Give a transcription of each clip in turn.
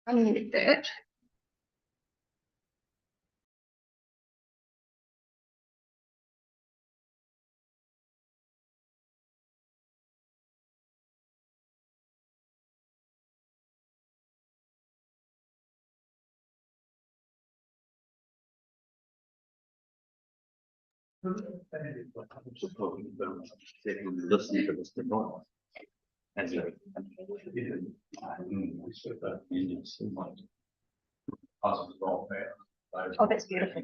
I need it. Listen to this device as a Oh, that's beautiful.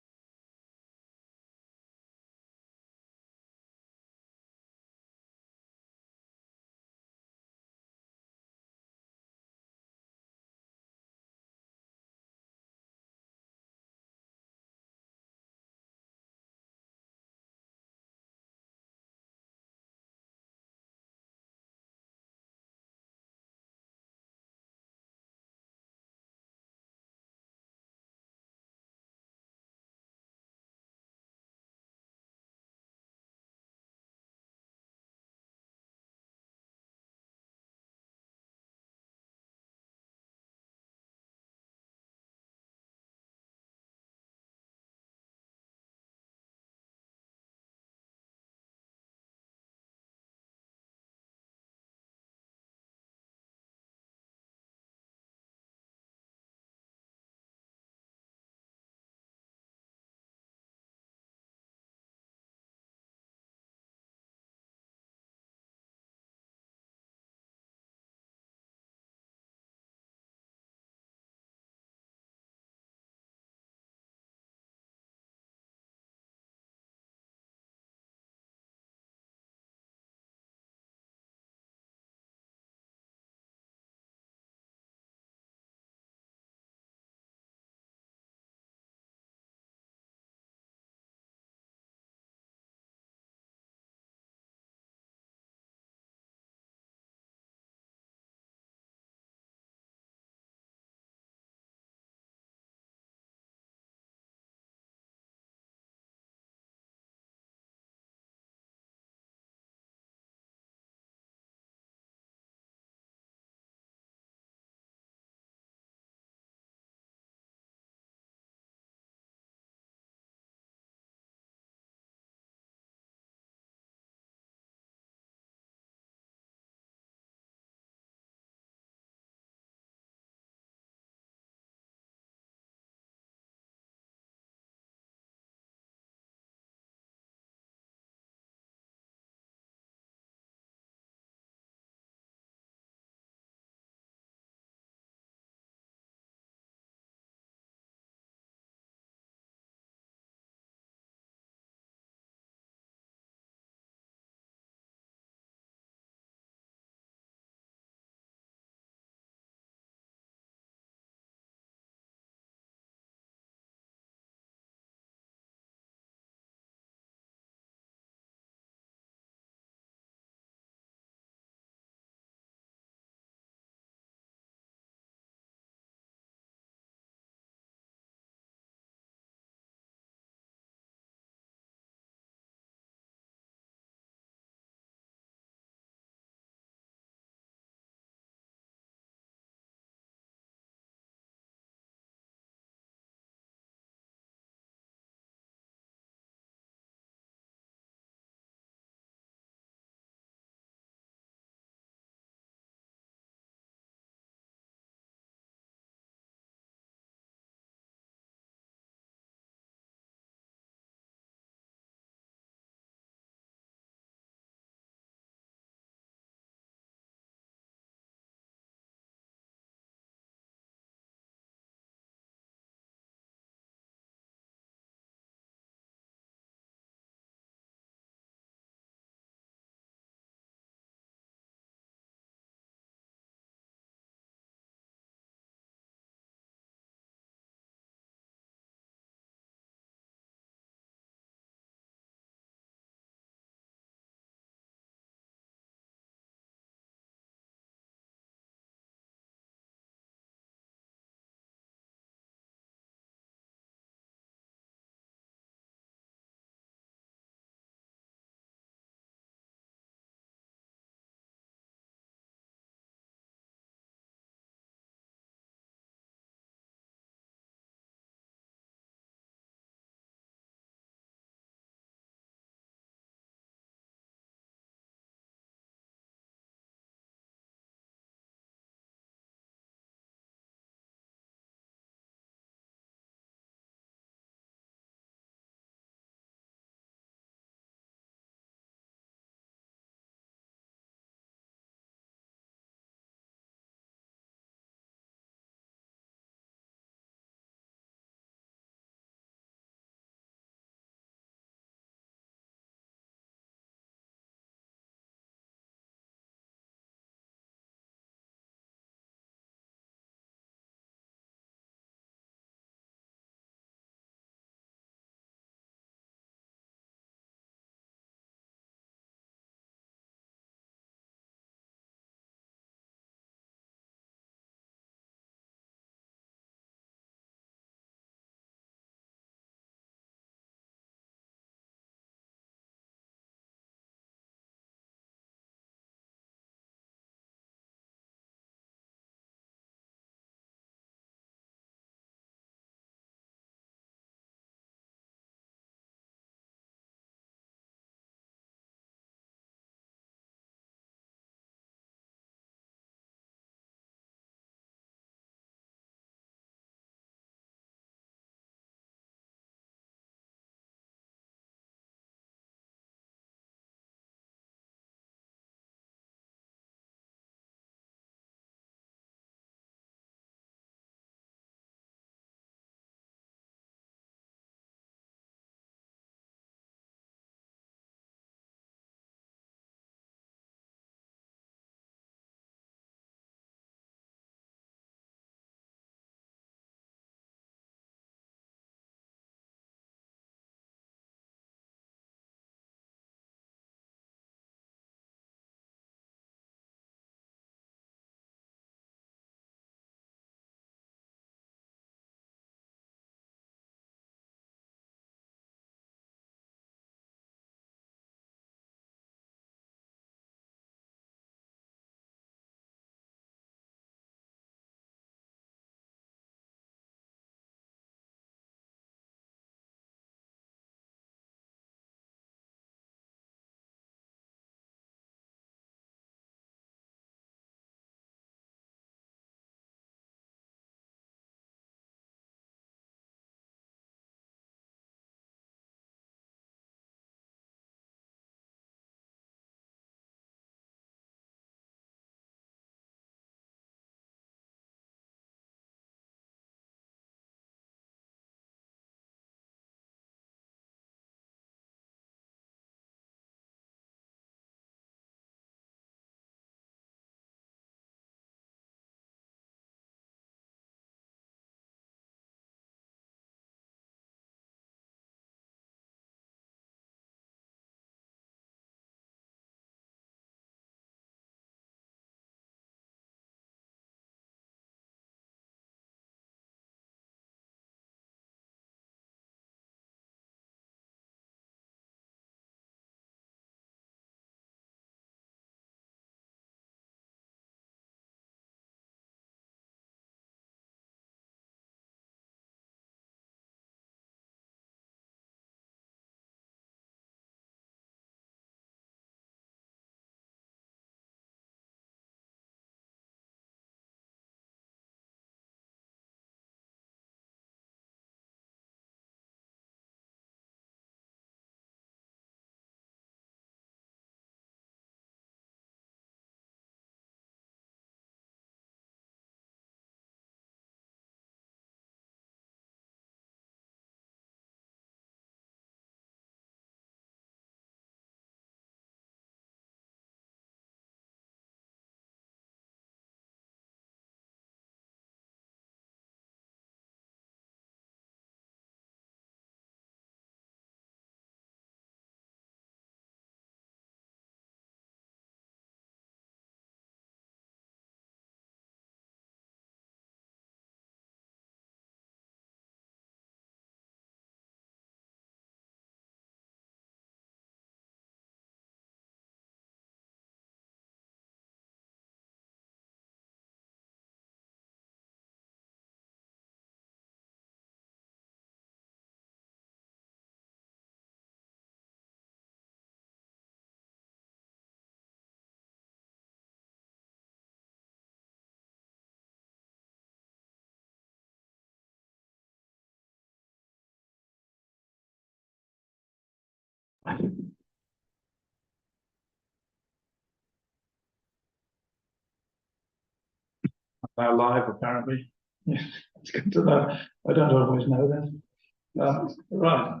They're live, apparently. Yes, it's good to know. I don't always know that. Right.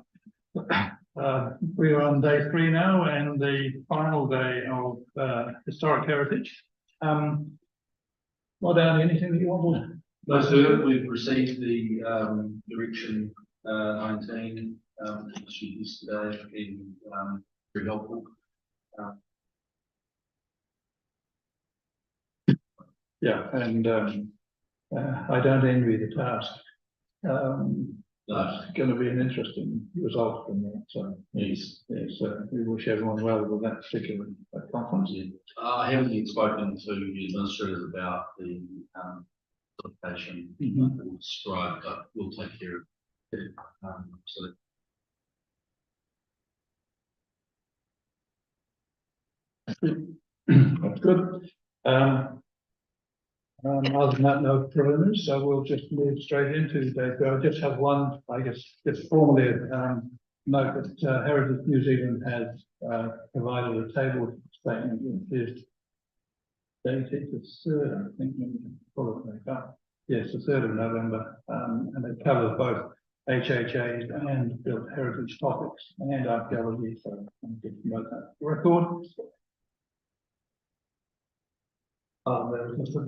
We are on day 3 now, and the final day of historic heritage. Well, Dan, anything that you want to? No, sir, we've received the direction 19 issued yesterday, been very helpful. Yeah, and I don't envy the task. No. It's going to be an interesting result from that. So Yes. yes, we wish everyone well with that particular conference. Yeah. I haven't yet spoken to the administrators about the application or scribe, but we'll take care of it. So That's good. Other than that, no preliminaries, so we'll just move straight into day 2. I just have one, I guess, just formally note that Heritage New Zealand has provided a table statement which is dated the 3rd, I think, let me pull it back up. Yes, the 3rd of November, and it covers both HHAs and built heritage topics and archaeology, so I'm just promote that record.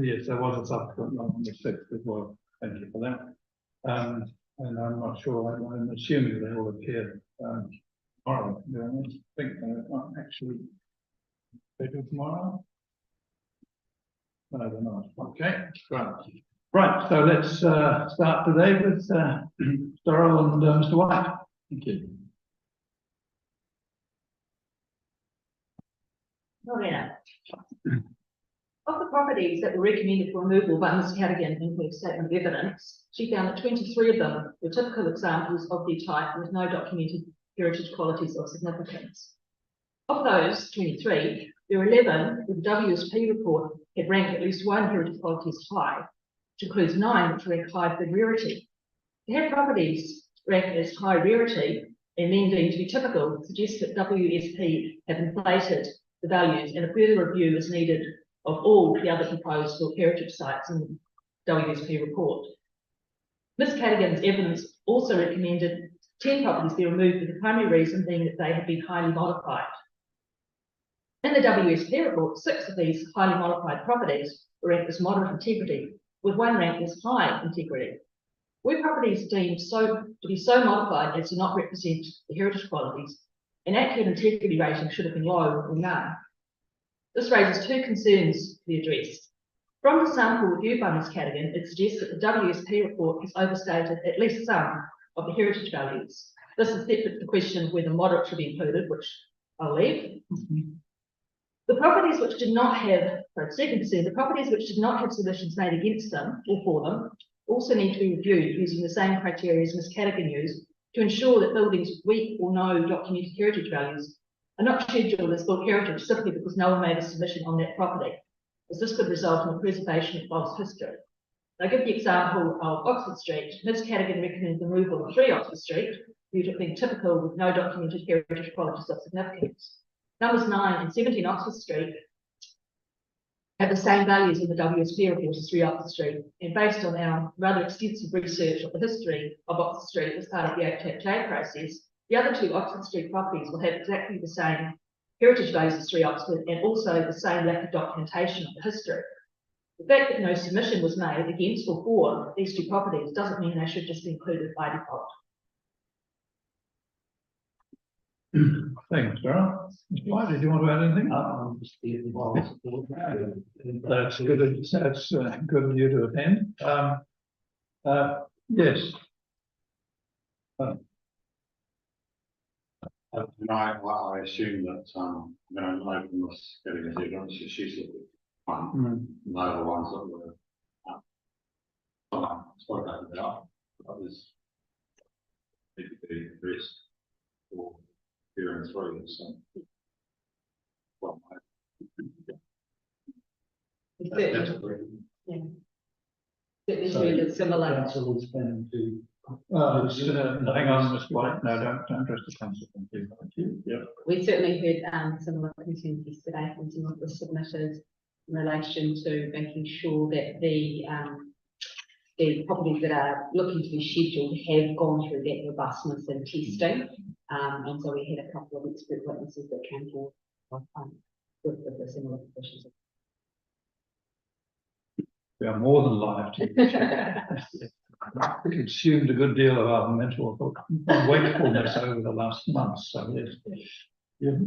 Yes, there was a subsequent one on the 6th as well. Thank you for that. And I'm not sure, I'm assuming they will appear tomorrow. I think they're not actually scheduled tomorrow. No, they're not. Okay, right. Right, so let's start today with Doral and Mr. White. Thank you. Lorena. Of the properties that were recommended for removal by Ms. Cadigan in her statement of evidence, she found that 23 of them were typical examples of their type with no documented heritage qualities of significance. Of those 23, there were 11 with the WSP report had ranked at least one heritage quality as high, which includes 9 which rank high for rarity. To have properties ranked as high rarity and then deemed to be typical suggests that WSP have inflated the values, and a further review is needed of all the other proposed World Heritage sites in the WSP report. Ms. Cadigan's evidence also recommended 10 properties be removed with the primary reason being that they had been highly modified. In the WSP report, 6 of these highly modified properties were ranked as moderate integrity, with 1 ranked as high integrity. Were properties deemed to be so modified as to not represent the heritage qualities, an accurate integrity rating should have been low or none. This raises 2 concerns to be addressed. From the sample reviewed by Ms. Cadigan, it suggests that the WSP report has overstated at least some of the heritage values. This is separate to the question of whether moderate should be included, which I'll leave. The properties which did not have, second concern, the properties which did not have submissions made against them or for them also need to be reviewed using the same criteria as Ms. Cadigan used to ensure that buildings with weak or no documented heritage values are not scheduled as built heritage simply because no one made a submission on that property, as this could result in the preservation of false history. I give the example of Oxford Street. Ms. Cadigan recommended the removal of 3 Oxford Street due to it being typical with no documented heritage qualities of significance. Numbers 9 and 17 Oxford Street have the same values in the WSP report as 3 Oxford Street, and based on our rather extensive research of the history of Oxford Street as part of the HHA process, the other 2 Oxford Street properties will have exactly the same heritage values as 3 Oxford and also the same lack of documentation of the history. The fact that no submission was made against or for these 2 properties doesn't mean they should just be included by default. Thanks, Darryl. Mr. White, did you want to add anything? That's good. That's good of you to attend. Yes. I assume that I'm going to open this getting a evidence. She's one, the other ones that were spoken about. Others need to be addressed for here and through this. Well, Certainly, So similar. council is planning to Hang on, Ms. White, no, don't address the council, thank you. Thank you. Yep. We certainly heard similar concerns yesterday from some of the submitters in relation to making sure that the properties that are looking to be scheduled have gone through that robustness and testing. And so we had a couple of expert witnesses that came forward with the similar positions. We are more than live to we consumed a good deal of our mental wakefulness over the last month, so yes. Yeah.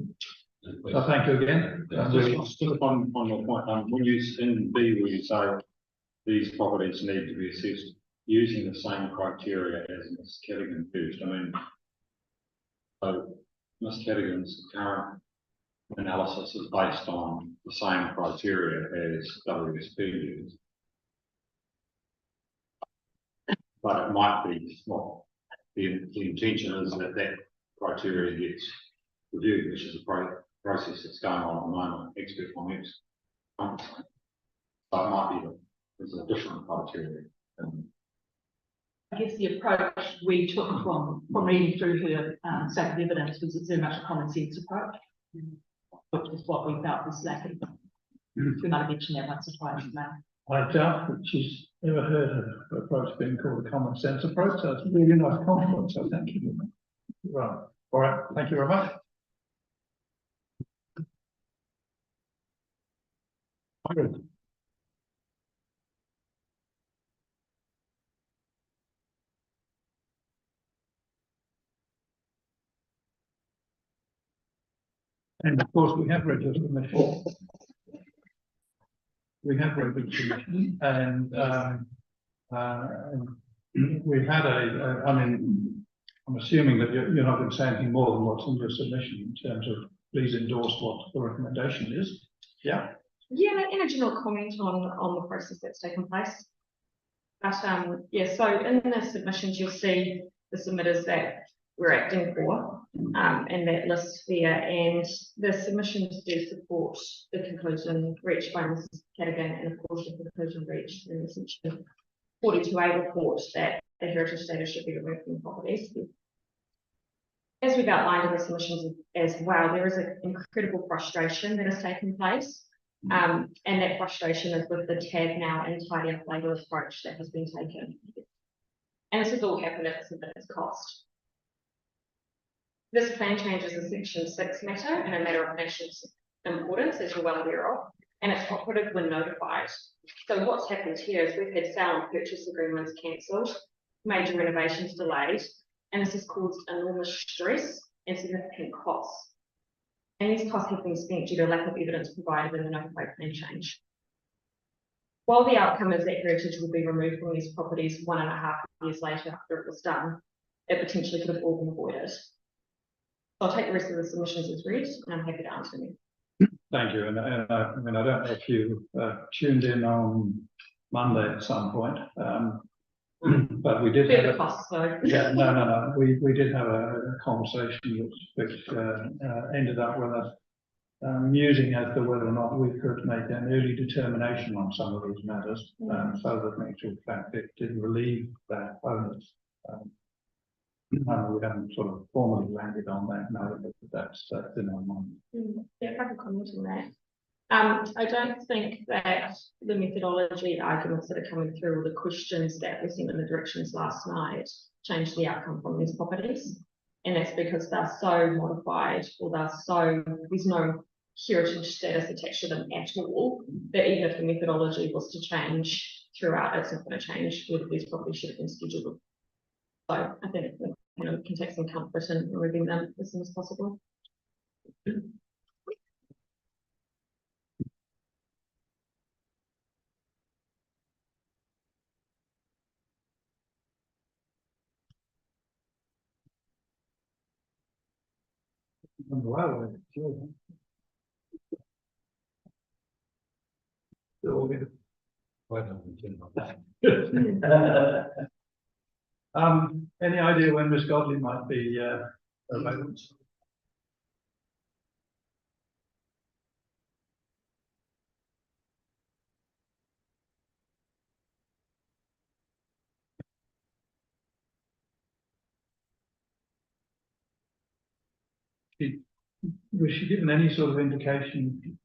So thank you again. Just on your point, when you in B, where you say these properties need to be assessed using the same criteria as Ms. Cadigan first, I mean, so Ms. Cadigan's current analysis is based on the same criteria as WSP used. But it might be, well, the intention is that that criteria gets reviewed, which is a process that's going on at the moment, expert comments. So it might be there's a different criteria. I guess the approach we took from reading through her set of evidence was very much a common sense approach, which is what we felt was lacking. We might have mentioned that once or twice. I doubt that she's ever heard of an approach being called a common sense approach. So it's really nice compliment. So thank you. Right. All right. Thank you very much. And of course, we have read this commission. We have read the commission, and we've had I mean, I'm assuming that you're not going to say anything more than what's in your submission in terms of please endorse what the recommendation is. Yeah. Yeah, and a general comment on the process that's taken place. But yeah, so in the submissions, you'll see the submitters that we're acting for, and that list there, and the submissions do support the conclusion reached by Mrs. Cadigan, and of course the conclusion reached in the section 42A report that the heritage status should be removed from properties. As we've outlined in the submissions as well, there is an incredible frustration that has taken place. And that frustration is with the tag now and tidy up labour approach that has been taken. And this has all happened at the submitter's cost. This plan change is a section 6 matter and a matter of national importance, as you're well aware of, and it's operative when notified. So what's happened here is we've had sale and purchase agreements cancelled, major renovations delayed, and this has caused enormous stress and significant costs. And these costs have been spent due to lack of evidence provided in the notified plan change. While the outcome is that heritage will be removed from these properties 1.5 years later after it was done, it potentially could have all been avoided. So I'll take the rest of the submissions as read, and I'm happy to answer them. Thank you. And I mean, I don't know if you tuned in on Monday at some point, but we did have costs, so. Yeah, no. We did have a conversation which ended up with us musing as to whether or not we could make an early determination on some of these matters, so that in actual fact it did relieve that onus. We haven't sort of formally landed on that now, but that's in our mind. Yeah, if I can comment on that. I don't think that the methodology arguments that are coming through, or the questions that were sent in the directions last night, change the outcome from these properties. And that's because they're so modified, or there's no heritage status attached to them at all, that even if the methodology was to change throughout, it's not going to change whether these properties should have been scheduled. So I think we can take some comfort in removing them as soon as possible. Wow, any idea when Miss Godley might be available? Was she given any sort of indication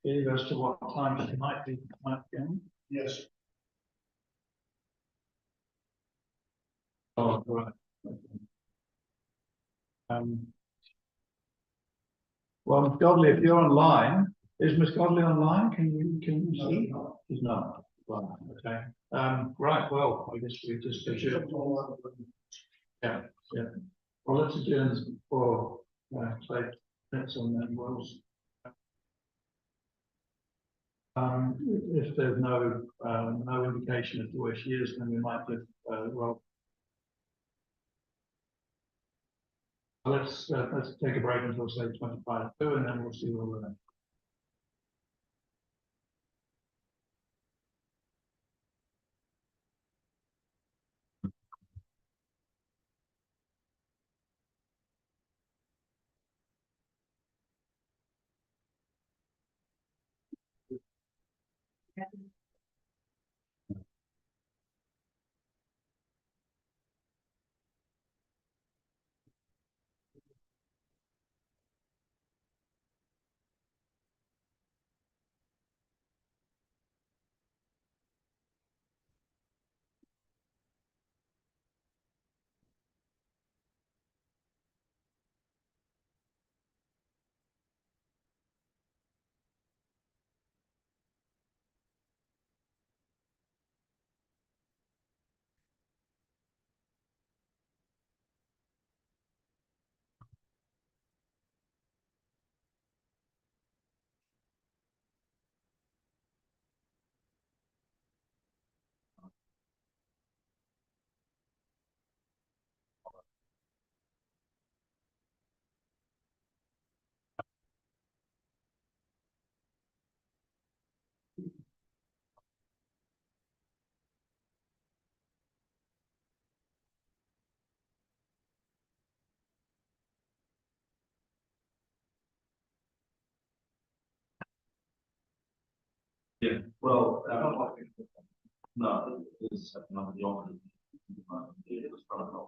here as to what time she might be on? Yes. Oh, right. Um, well, Miss Godley, if you're online, is Miss Godley online? Can you see? She's not. Right, okay. Right, well, I guess we just adjourn. Yeah, yeah. Well, let's adjourn for, say, that's on that was. If there's no indication as to where she is, then we might just, well, let's take a break until say 25 to, and then we'll see where we're at. Yeah, well, no, it's not the opposite. It was probably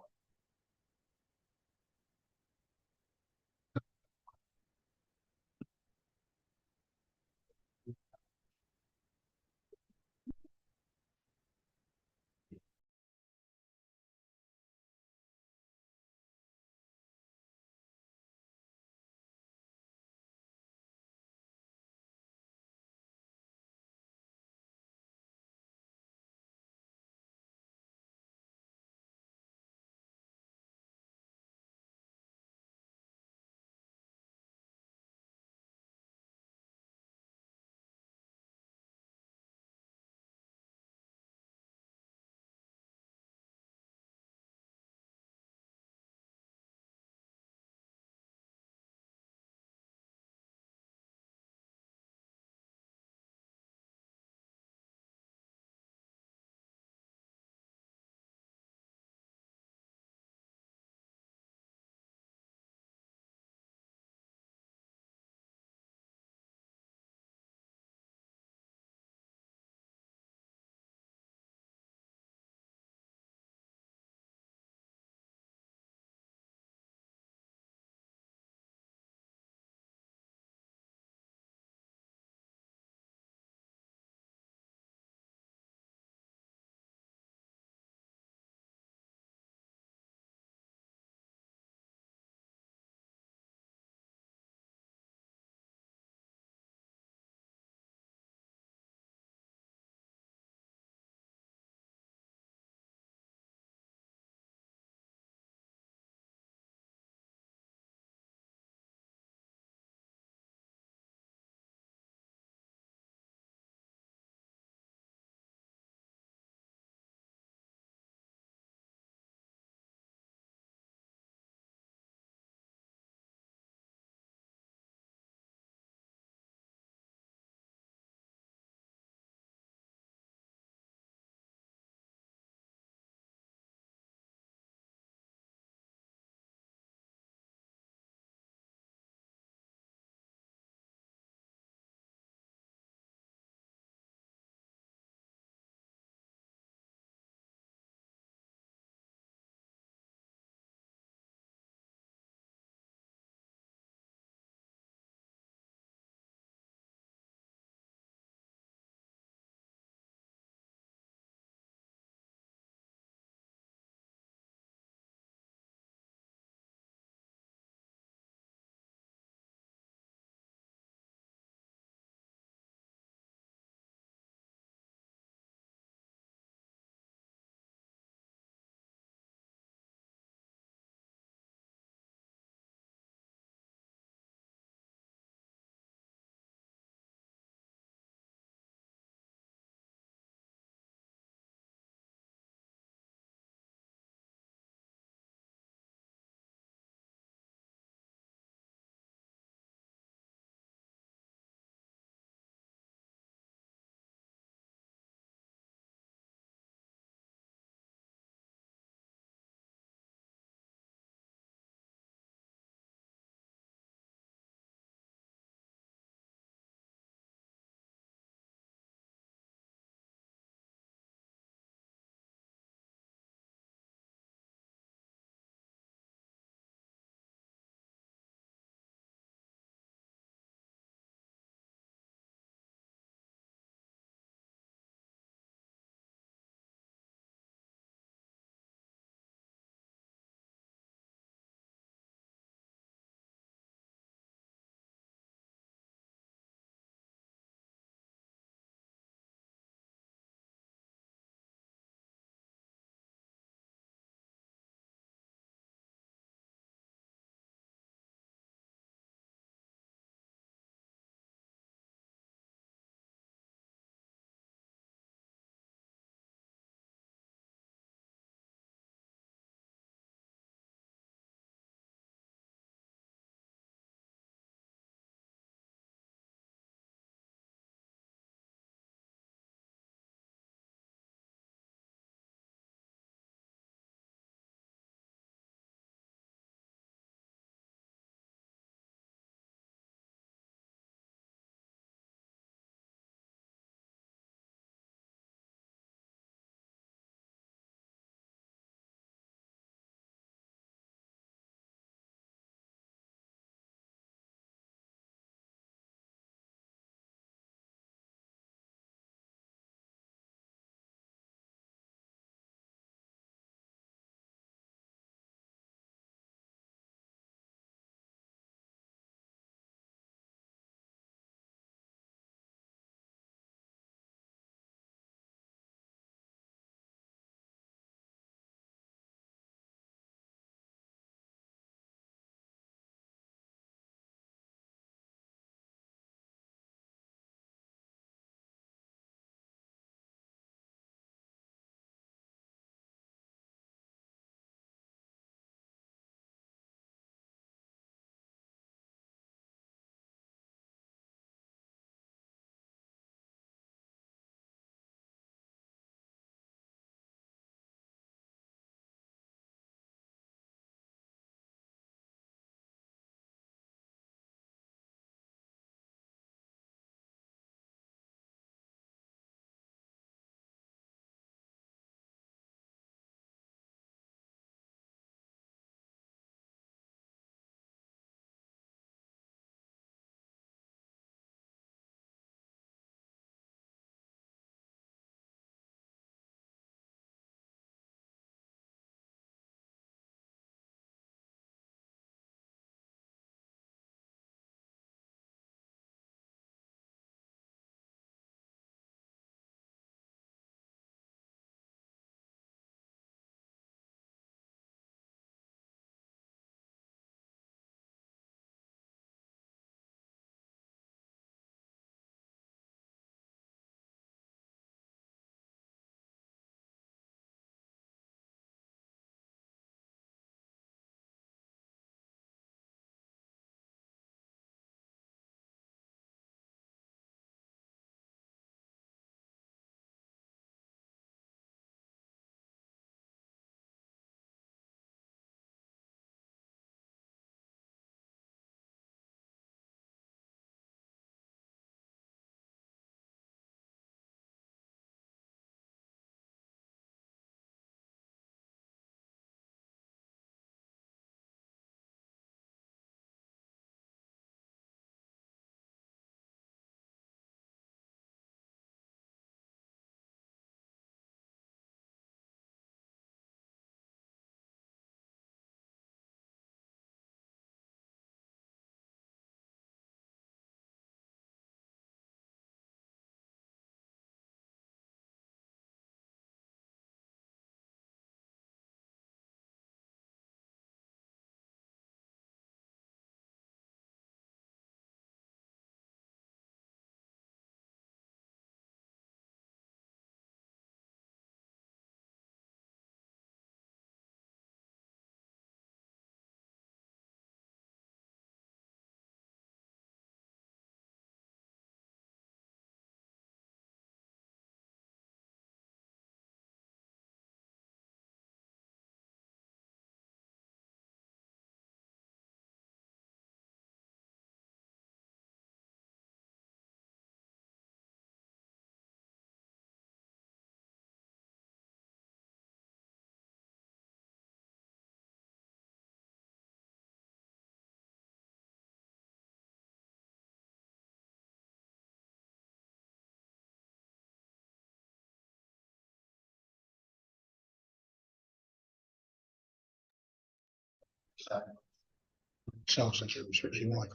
self-censored restriction like.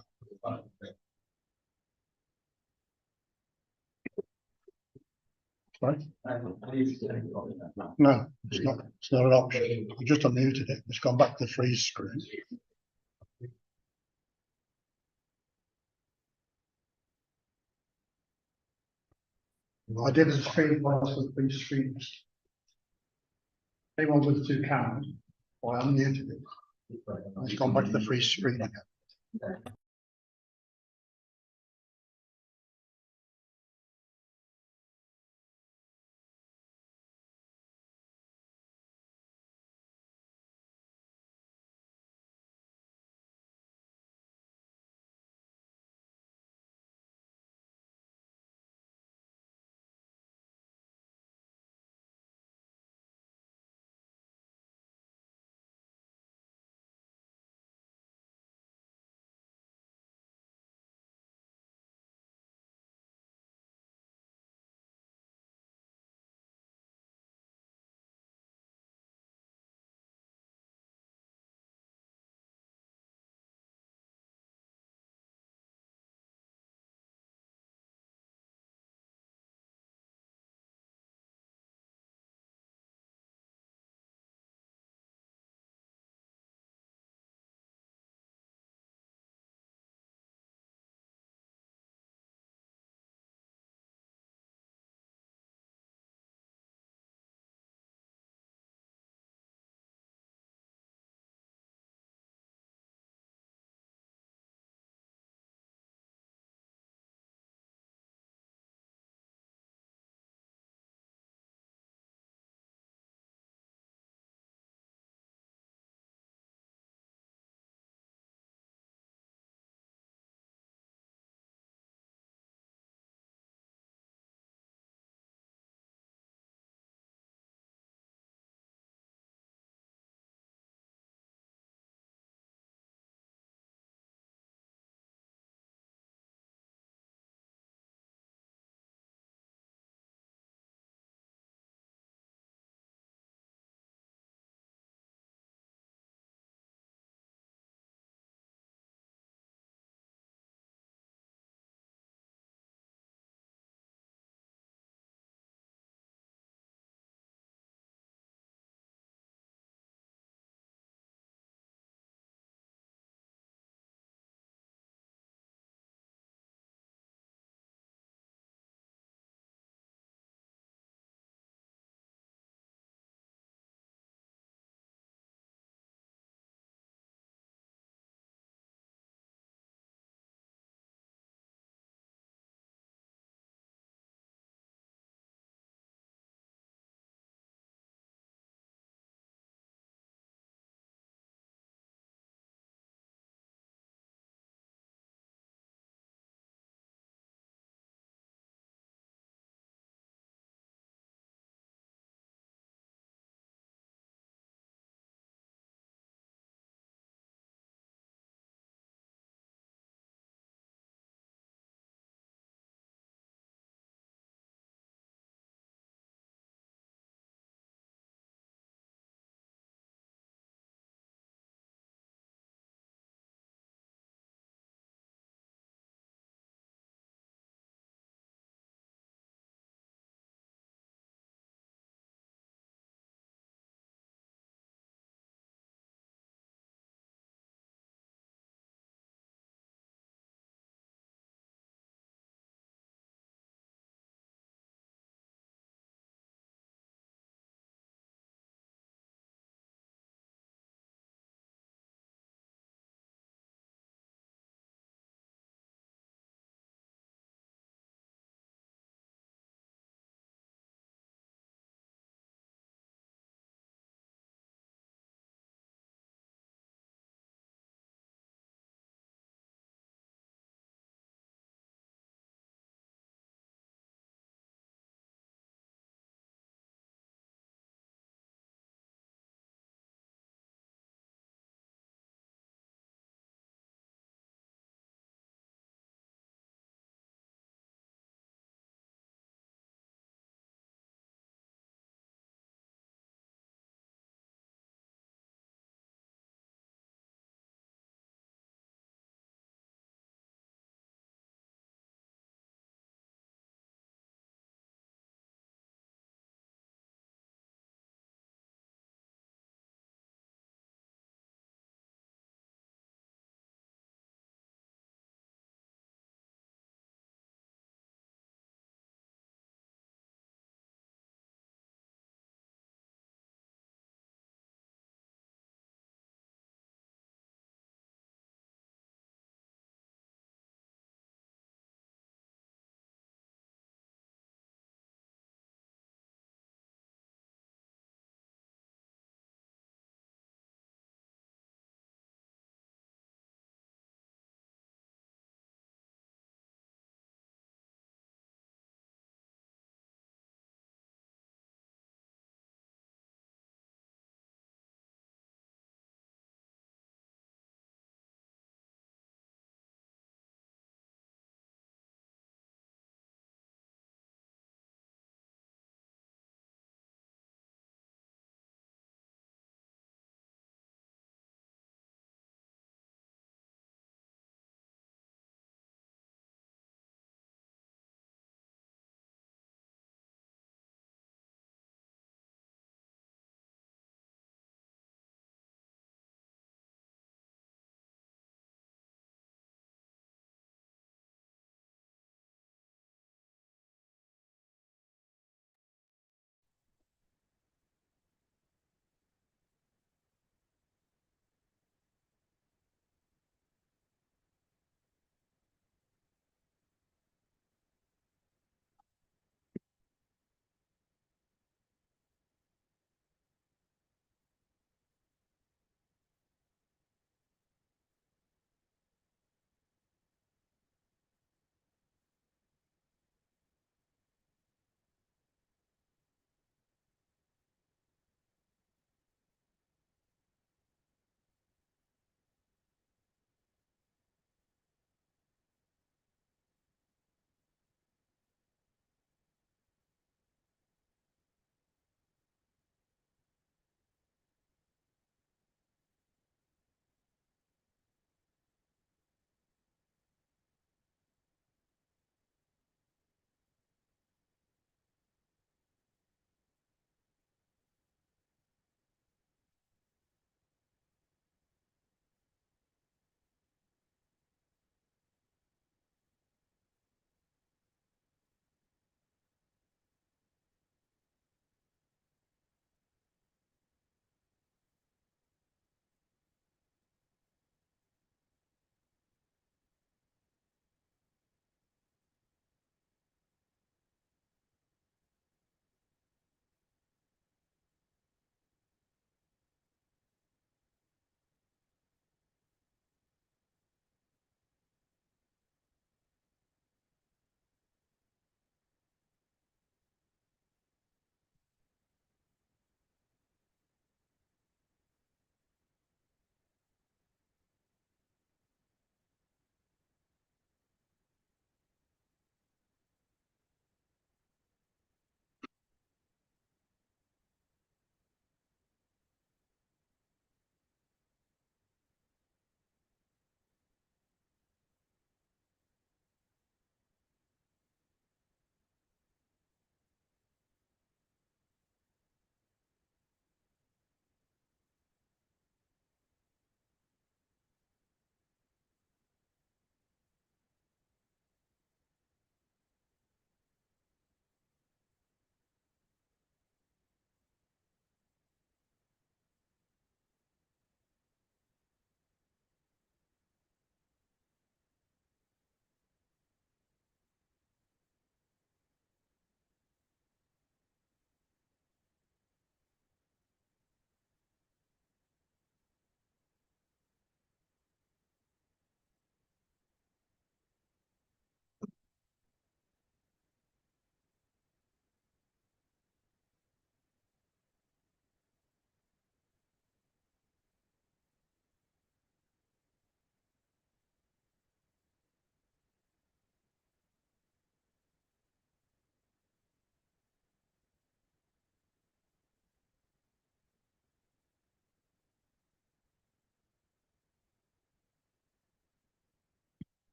Sorry? No, it's not an option. I just unmuted it. It's gone back to the freeze screen. I did a screen once with freeze screens. Anyone with 2 cameras, I unmuted it. It's gone back to the freeze screen again.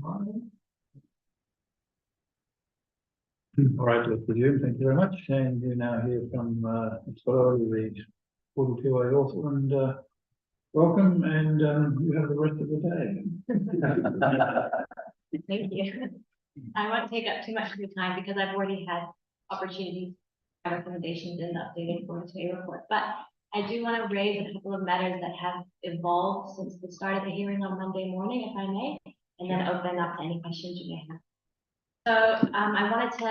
All right, let's resume. Thank you very much. And you now hear from the 42A author, and welcome, and you have the rest of the day. Thank you. I won't take up too much of your time because I've already had opportunities, recommendations in the updated 42A report, but I do want to raise a couple of matters that have evolved since the start of the hearing on Monday morning, if I may, and then open up to any questions you may have. So I wanted to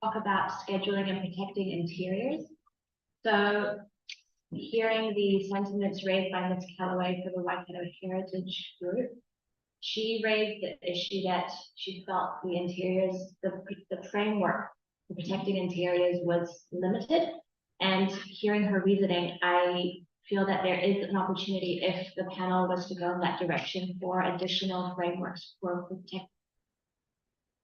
talk about scheduling and protecting interiors. So hearing the sentiments raised by Ms. Calloway for the Waikato Heritage Group, she raised the issue that she felt the interiors, the framework for protecting interiors was limited. And hearing her reasoning, I feel that there is an opportunity if the panel was to go in that direction for additional frameworks for protect.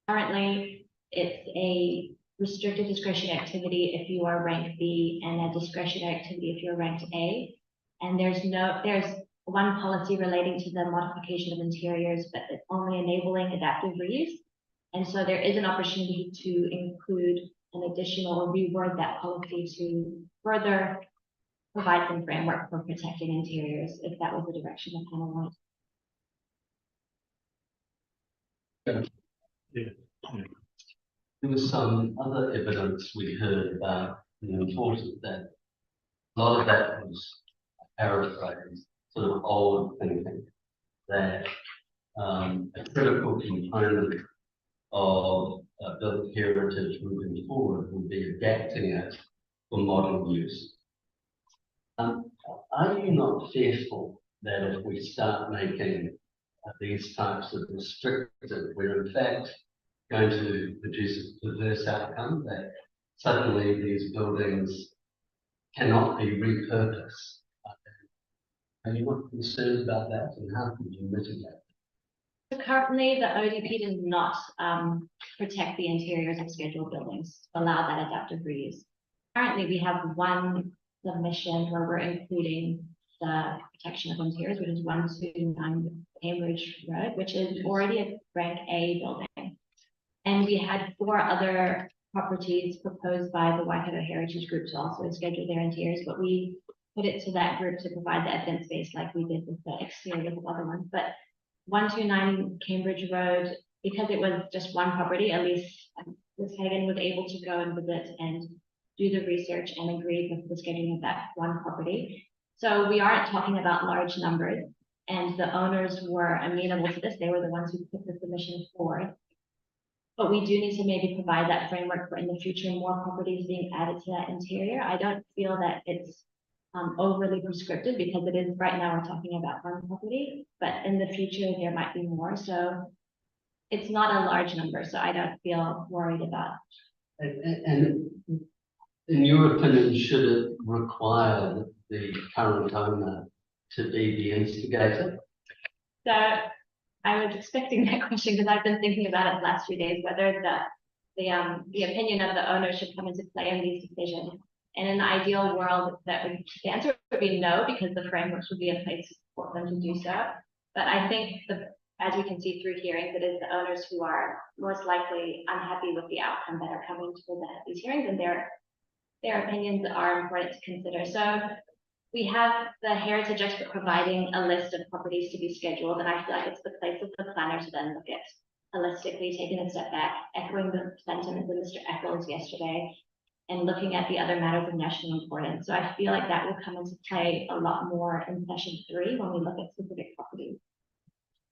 Currently, it's a restricted discretionary activity if you are ranked B and a discretionary activity if you're ranked A. And there's one policy relating to the modification of interiors, but it's only enabling adaptive reuse. And so there is an opportunity to include an additional or reword that policy to further provide some framework for protecting interiors if that was the direction the panel wanted. There was some other evidence we heard about the importance that a lot of that was paraphrased, sort of old thinking, that a critical component of built heritage moving forward will be adapting it for modern use. Are you not fearful that if we start making these types of restricted, we're in fact going to produce a perverse outcome, that suddenly these buildings cannot be repurposed? Are you not concerned about that, and how can you mitigate? So currently, the ODP does not protect the interiors of scheduled buildings, allow that adaptive reuse. Currently, we have one submission where we're including the protection of interiors, which is 129 Cambridge Road, which is already a rank A building. And we had 4 other properties proposed by the Waikato Heritage Group to also schedule their interiors, but we put it to that group to provide the evidence base like we did with the exterior of other ones. But 129 Cambridge Road, because it was just one property, at least Ms. Hagan was able to go and visit and do the research and agree with the scheduling of that one property. So we aren't talking about large numbers, and the owners were amenable to this. They were the ones who put the submission forward. But we do need to maybe provide that framework for in the future more properties being added to that interior. I don't feel that it's overly prescriptive because it is right now we're talking about one property, but in the future there might be more. So it's not a large number, so I don't feel worried about. And in your opinion, should it require the current owner to be the instigator? So I was expecting that question because I've been thinking about it the last few days, whether the opinion of the owner should come into play in these decisions. And in the ideal world, the answer would be no, because the frameworks would be in place to support them to do so. But I think, as we can see through hearings, it is the owners who are most likely unhappy with the outcome that are coming to these hearings, and their opinions are important to consider. So we have the heritage expert providing a list of properties to be scheduled, and I feel like it's the place of the planner to then look at holistically, taking a step back, echoing the sentiments of Mr. Eccles yesterday, and looking at the other matters of national importance. So I feel like that will come into play a lot more in session 3 when we look at specific properties.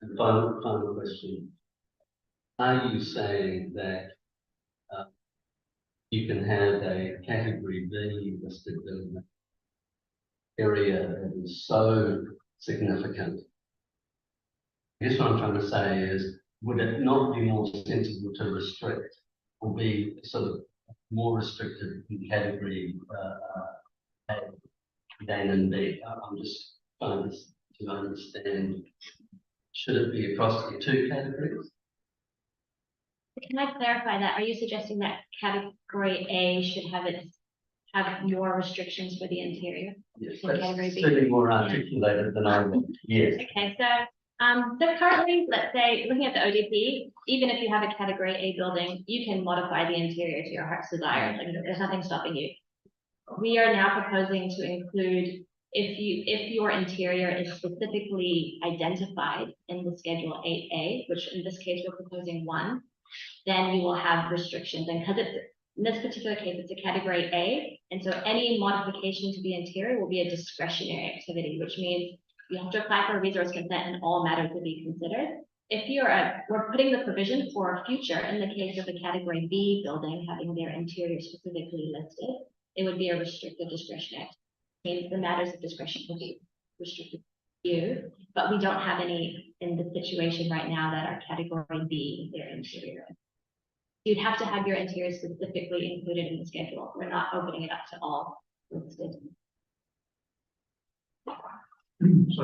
And final question. Are you saying that you can have a category B listed building area that is so significant? I guess what I'm trying to say is, would it not be more sensible to restrict or be sort of more restricted in category A than in B? I'm just trying to understand, should it be across the 2 categories? Can I clarify that? Are you suggesting that category A should have more restrictions for the interior? Yes, So category that's B. certainly more articulated than I would. Yes. Okay, so So currently, let's say, looking at the ODP, even if you have a category A building, you can modify the interior to your heart's desire, like there's nothing stopping you. We are now proposing to include, if your interior is specifically identified in the Schedule 8A, which in this case, we're proposing 1, then you will have restrictions, and because it's, in this particular case, it's a category A, and so any modification to the interior will be a discretionary activity, which means you have to apply for a resource consent and all matters will be considered. If we're putting the provision for future, in the case of a category B building having their interior specifically listed, it would be a restricted discretionary. Means the matters of discretion will be restricted to you, but we don't have any in the situation right now that are category B, their interior. You'd have to have your interior specifically included in the schedule. We're not opening it up to all listed. So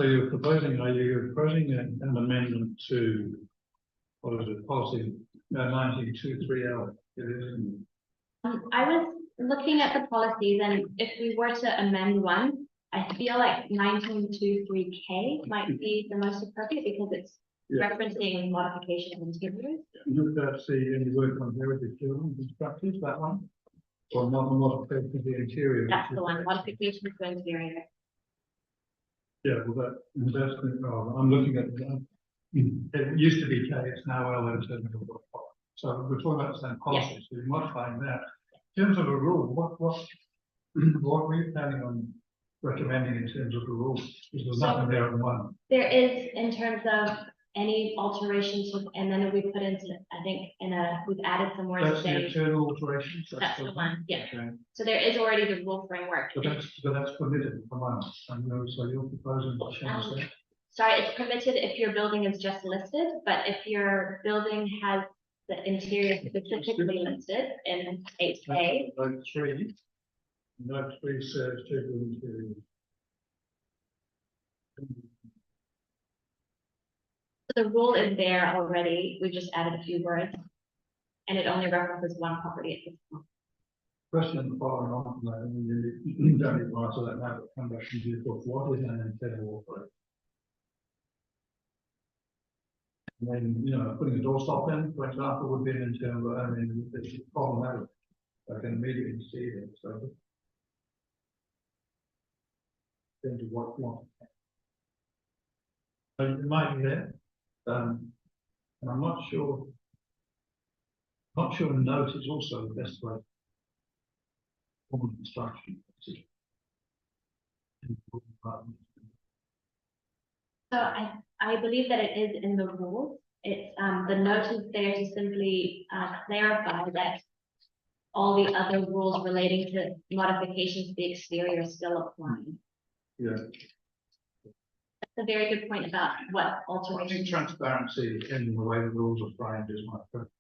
you're proposing, are you proposing an amendment to, what is it, policy 1923L? I was looking at the policies, and if we were to amend one, I feel like 1923K might be the most appropriate because it's referencing modification of interiors. Look at any work on heritage buildings and structures, that one? Or modification of the interior? That's the one, modification of interior. Yeah, well, that's, I'm looking at, it used to be K, it's now L, and so we're talking about the same policy, so you're modifying that. In terms of a rule, what are we planning on recommending in terms of the rules? Because there's nothing there at the moment. There is, in terms of any alterations, and then we put into, I think, we've added some words. That's the internal alterations? That's the one, yeah. Okay. So there is already the rule framework. But that's permitted at the moment, and so you're proposing to change that? Sorry, it's permitted if your building is just listed, but if your building has the interior specifically listed in 8A. Note 3. Note 3 says general interior. The rule is there already, we just added a few words, and it only references one property at this point. Question following on from that, I mean, you don't need to answer that now, but come back to due course. What is an internal operation? And then, putting a doorstop in, for example, would be an internal, I mean, it's problematic. I can immediately see it, so. Into what one. So it might be there, and I'm not sure. Note is also the best way. Formal construction. So I believe that it is in the rules. It's the note is there to simply clarify that all the other rules relating to modifications to the exterior still apply. Yeah. That's a very good point about what I think alterations. transparency in the way the rules are framed is my preference.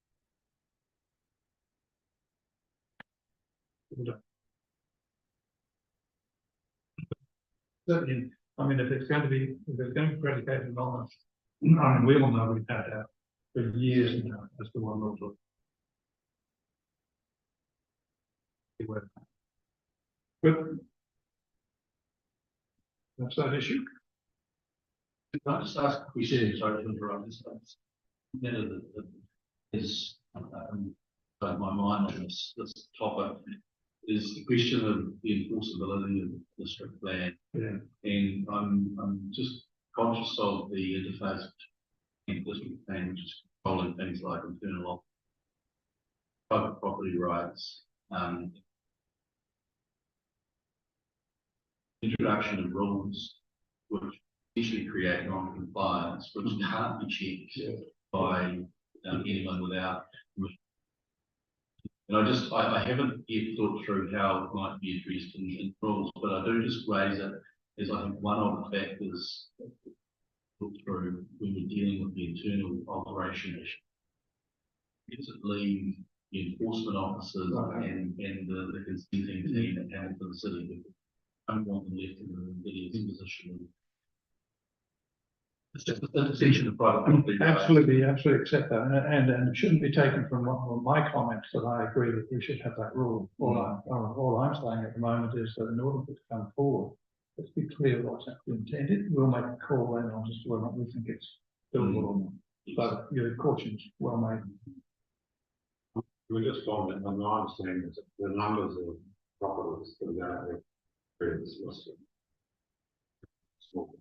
Certainly, I mean, if it's going to be predicated on, I mean, we all know we've had that for years now as the one rules. But that's that issue. Can I just ask a question? Sorry to interrupt this. Is my mind on this topic is the question of the enforceability of the district plan. Yeah. And I'm just conscious of the interface between district plan, which is controlling things like internal private property rights, introduction of rules which usually create non-compliance, which can't be checked by anyone without. And I haven't yet thought through how it might be addressed in rules, but I do just raise it as I think one of the factors look through when we're dealing with the internal alteration issue. Does it leave the enforcement officers and the consenting team at Hamilton City? I don't want them left in the idiot's position. It's just the decision of private property. Absolutely accept that, and it shouldn't be taken from one of my comments that I agree that we should have that rule. All I'm saying at the moment is that in order for it to come forward, it's be clear what's actually intended. We'll make a call then on just whether or not we think it's buildable or not. So your caution's well made. We're just on it, and my understanding is that the numbers of properties that are going to be previously listed. Small.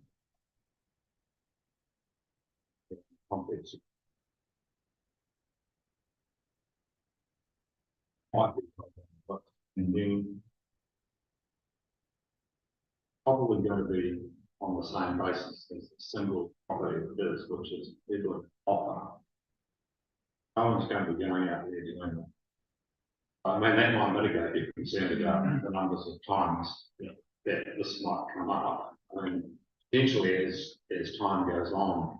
Complex. Might be, but and then probably going to be on the same basis as the single property it is, which is people offer. No one's going to be going out there doing that. I mean, that might mitigate your concern about the numbers of times that this might come up. I mean, potentially as time goes on,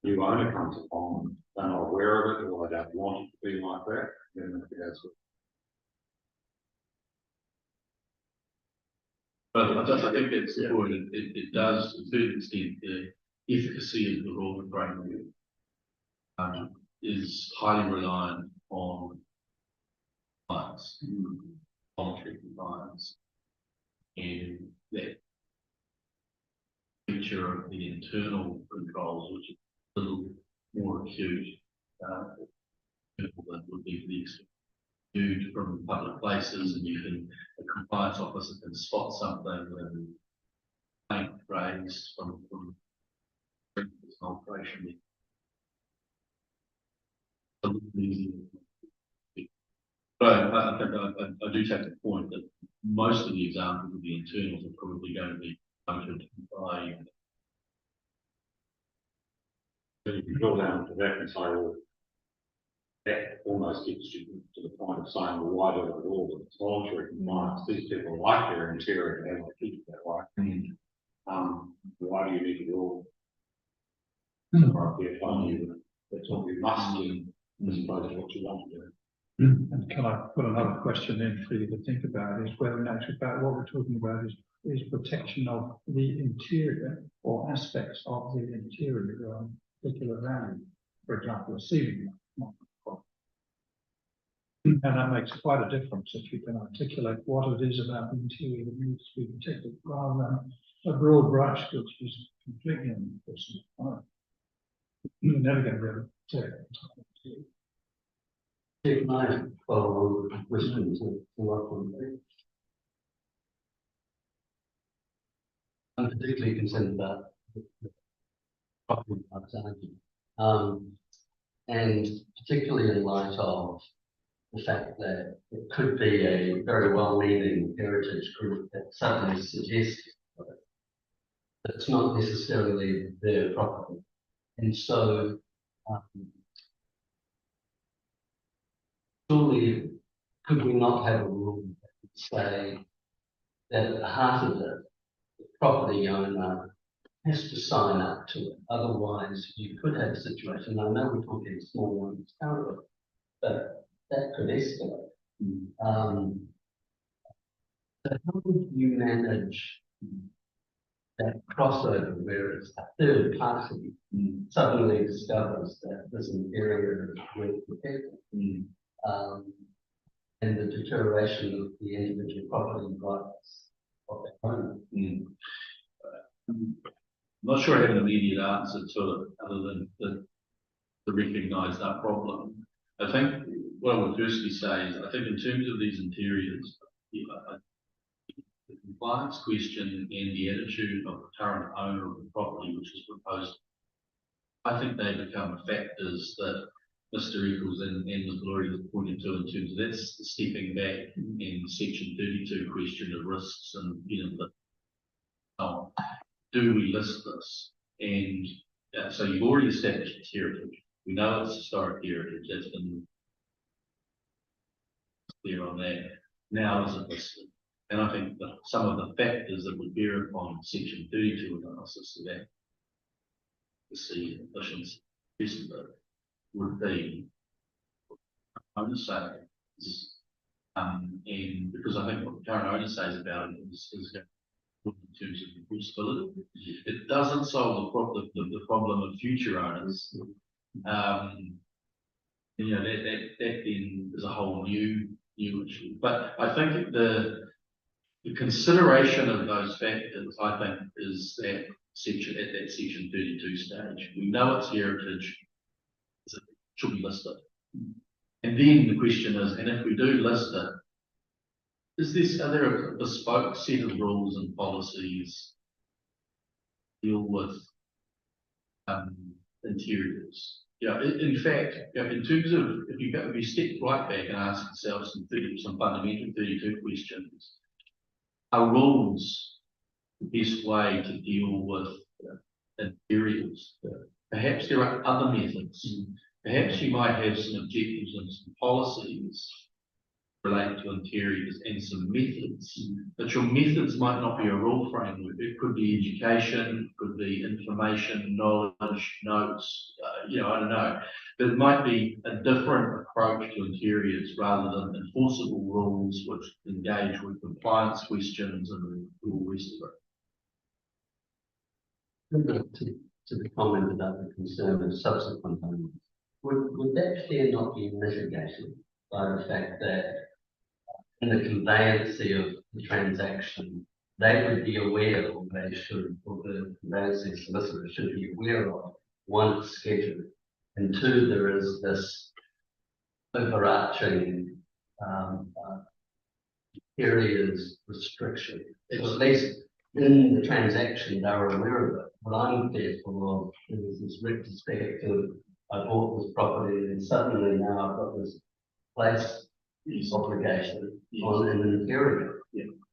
new owner comes along, they're not aware of it, or they don't want it to be like that, then that's what. But I think it's important. It does, to a certain extent, the efficacy of the law framework is highly reliant on compliance, voluntary compliance, and that feature of the internal controls, which is a little more acute than would be for the external. Viewed from public places, and you can, a compliance officer can spot something and complaint raised from this operation. A little easier. But I do take the point that most of the examples of the internals are probably going to be noted by. If you drill down to that and say, well, that almost gets you to the point of saying, well, why do it at all? It's voluntary compliance. These people like their interior and they want to keep it that way. Why do you need it all? Right there telling you that's what you must do, as opposed to what you want to do. And can I put another question in for you to think about, is whether in actual fact what we're talking about is protection of the interior or aspects of the interior of particular value, for example, a ceiling. And that makes quite a difference if you can articulate what it is about the interior that needs to be protected, rather than a broad brush which is completely impersonal. You're never going to be able to protect it. Take my follow questions to work on. I'm particularly concerned about property rights, and particularly in light of the fact that it could be a very well-meaning heritage group that suddenly suggests that it's not necessarily their property. And so surely could we not have a rule that would say that at the heart of it, the property owner has to sign up to it? Otherwise, you could have a situation, I know we're talking small ones currently, but that could escalate. So how would you manage that crossover where it's a third party suddenly discovers that there's an area that's worth protecting, and the deterioration of the individual property rights of the owner? I'm not sure I have an immediate answer to it, other than to recognise that problem. I think what I would firstly say is, I think in terms of these interiors, the compliance question and the attitude of the current owner of the property, which is proposed, I think they become factors that Mr. Eccles and Ms. Glory have pointed to, in terms of that's the stepping back in section 32 question of risks and, do we list this? And so you've already established its heritage. We know it's historic heritage. That's been clear on that. Now is it listed? And I think that some of the factors that would bear upon section 32 analysis of that, to see efficiency would be owner sales. And because I think what the current owner says about it is in terms of enforceability, it doesn't solve the problem of future owners. That then is a whole new issue. But I think the consideration of those factors, I think, is that section, at that section 32 stage. We know it's heritage, it should be listed. And then the question is, and if we do list it, are there a bespoke set of rules and policies deal with interiors? Yeah, in fact, in terms of, if you step right back and ask yourself some fundamental 32 questions, are rules the best way to deal with interiors? Perhaps there are other methods. Perhaps you might have some objectives and some policies related to interiors and some methods, but your methods might not be a rule framework. It could be education, it could be information, knowledge, notes, I don't know. But it might be a different approach to interiors rather than enforceable rules which engage with compliance questions and all the rest of it. To the comment about the concern of subsequent owners, would that fear not be mitigated by the fact that in the conveyancing of the transaction, they would be aware, or they should, or the conveyancing solicitor should be aware of, one, it's scheduled, and two, there is this overarching areas restriction. So at least in the transaction, they're aware of it. What I'm fearful of is this retrospective, I bought this property and suddenly now I've got this place obligation on an interior.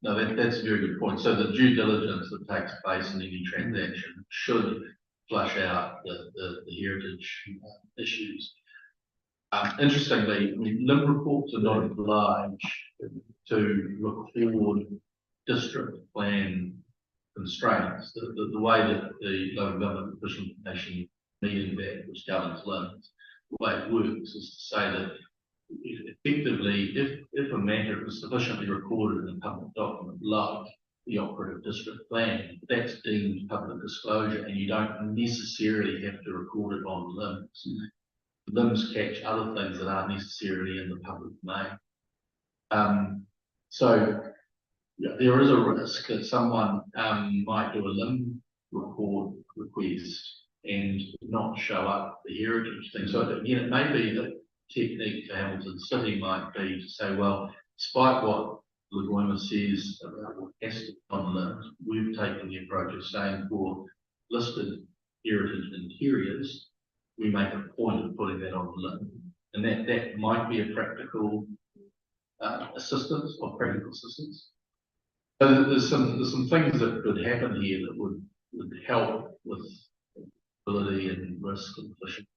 No, that's a very good point. So the due diligence that takes place in any transaction should flush out the heritage issues. Interestingly, LIM reports are not obliged to record district plan constraints. The way that the local government official information meeting that which governs LIMs, the way it works is to say that effectively, if a matter is sufficiently recorded in a public document like the operative district plan, that's deemed public disclosure and you don't necessarily have to record it on LIMs. LIMs catch other things that aren't necessarily in the public domain. So there is a risk that someone might do a LIM report request and not show up the heritage thing. So again, it may be that technique for Hamilton City might be to say, well, despite what Lagoima says about what has to be on LIMs, we've taken the approach of saying for listed heritage interiors, we make a point of putting that on the LIM. And that might be a practical assistance or practical assistance. So there's some things that could happen here that would help with ability and risk and efficiency.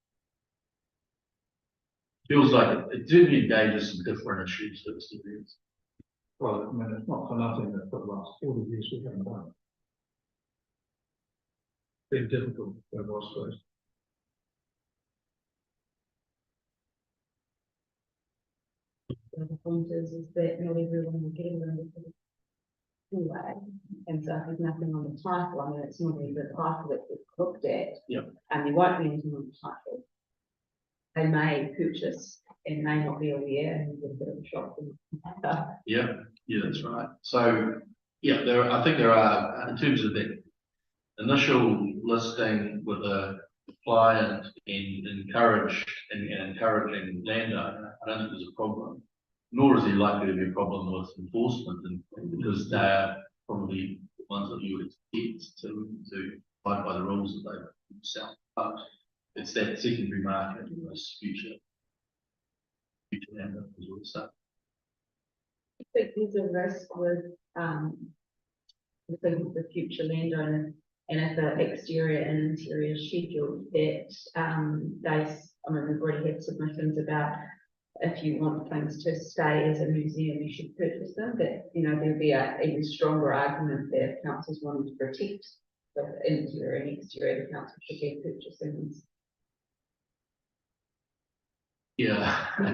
Feels like it certainly engages some different issues to experience. Well, I mean, it's not for nothing that for the last 40 years we've been done. It's been difficult for us first. The point is that not everyone will get around it anyway. And so if there's nothing on the title, I mean, it's not even the title that we've looked at. And there won't be anything on the title. They may purchase and may not be aware and get a bit of a shock. Yeah, that's right. So I think there are, in terms of that initial listing with a client and encouraging landowner, I don't think there's a problem. Nor is there likely to be a problem with enforcement, and because they're probably the ones that you would expect to abide by the rules that they sell. But it's that secondary market in this future landowner as well. So I think there's a risk with the future landowner, and if the exterior and interior is scheduled, that we've already had submissions about if you want things to stay as a museum, you should purchase them. That there'd be a even stronger argument that if councils wanted to protect the interior and exterior, the council should be purchasing them. yeah, I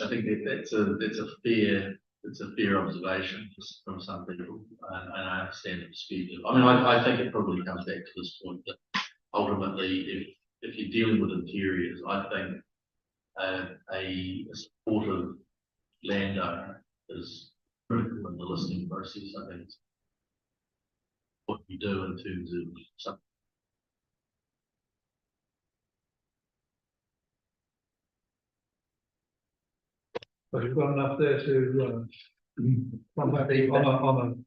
think that's a fair observation from some people, and I understand the perspective. I mean, I think it probably comes back to this point that ultimately, if you're dealing with interiors, I think a supportive landowner is critical in the listing process, I think. It's what you do in terms of some. So you've got enough there to, come back on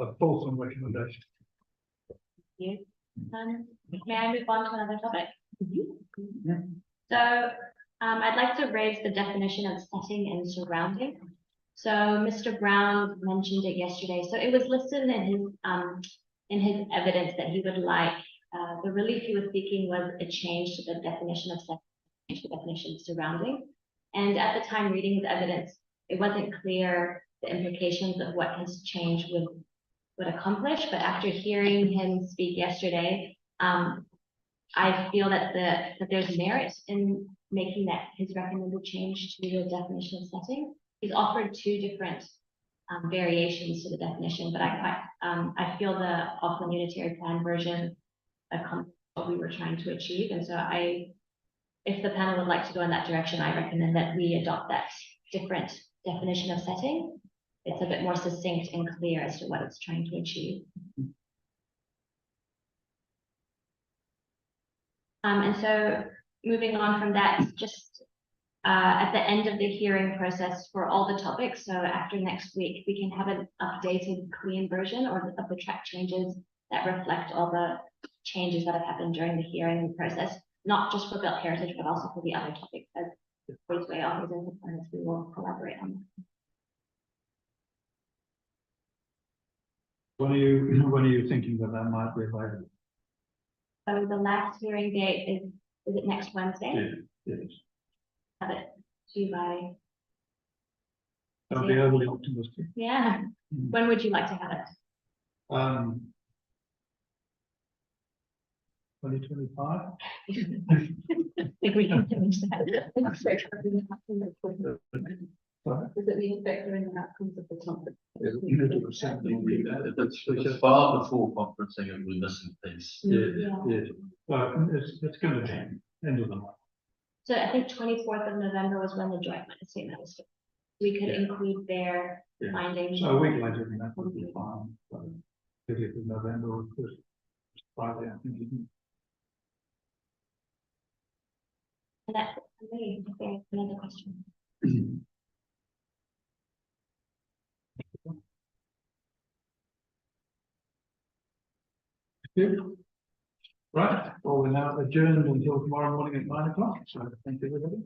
a fulsome recommendation. May I move on to another topic? So, I'd like to raise the definition of setting and surrounding. So Mr. Brown mentioned it yesterday. So it was listed in his evidence that he would like, the relief he was seeking was a change to the definition of setting, change to the definition of surrounding. And at the time reading his evidence, it wasn't clear the implications of what his change would accomplish. But after hearing him speak yesterday, I feel that there's merit in making that his recommended change to the definition of setting. He's offered two different variations to the definition, but I feel the Auckland Unitary Plan version accomplished what we were trying to achieve. And so if the panel would like to go in that direction, I recommend that we adopt that different definition of setting. It's a bit more succinct and clear as to what it's trying to achieve. And so moving on from that, just at the end of the hearing process for all the topics, so after next week, we can have an updated, clean version of the track changes that reflect all the changes that have happened during the hearing process, not just for built heritage, but also for the other topics as Breezeway offers and components we will collaborate on. When are you thinking that might be available? So the last hearing date is it next Wednesday? Yes. Have it due by, Don't be overly optimistic. yeah. When would you like to have it? 2025? I think we can finish that. Does it mean factor in the outcomes of the conference? It's far before conferencing and we're missing piece. Yeah. Well, it's going to be end of the month. So I think 24th of November was when the joint minute statement was. We could include their findings. So a week later than that would be fine. So 30th of November or Friday, I think. And that's for me. If there's another question. Good. Right, well, we're now adjourned until tomorrow morning at 9 o'clock. So thank you, everybody.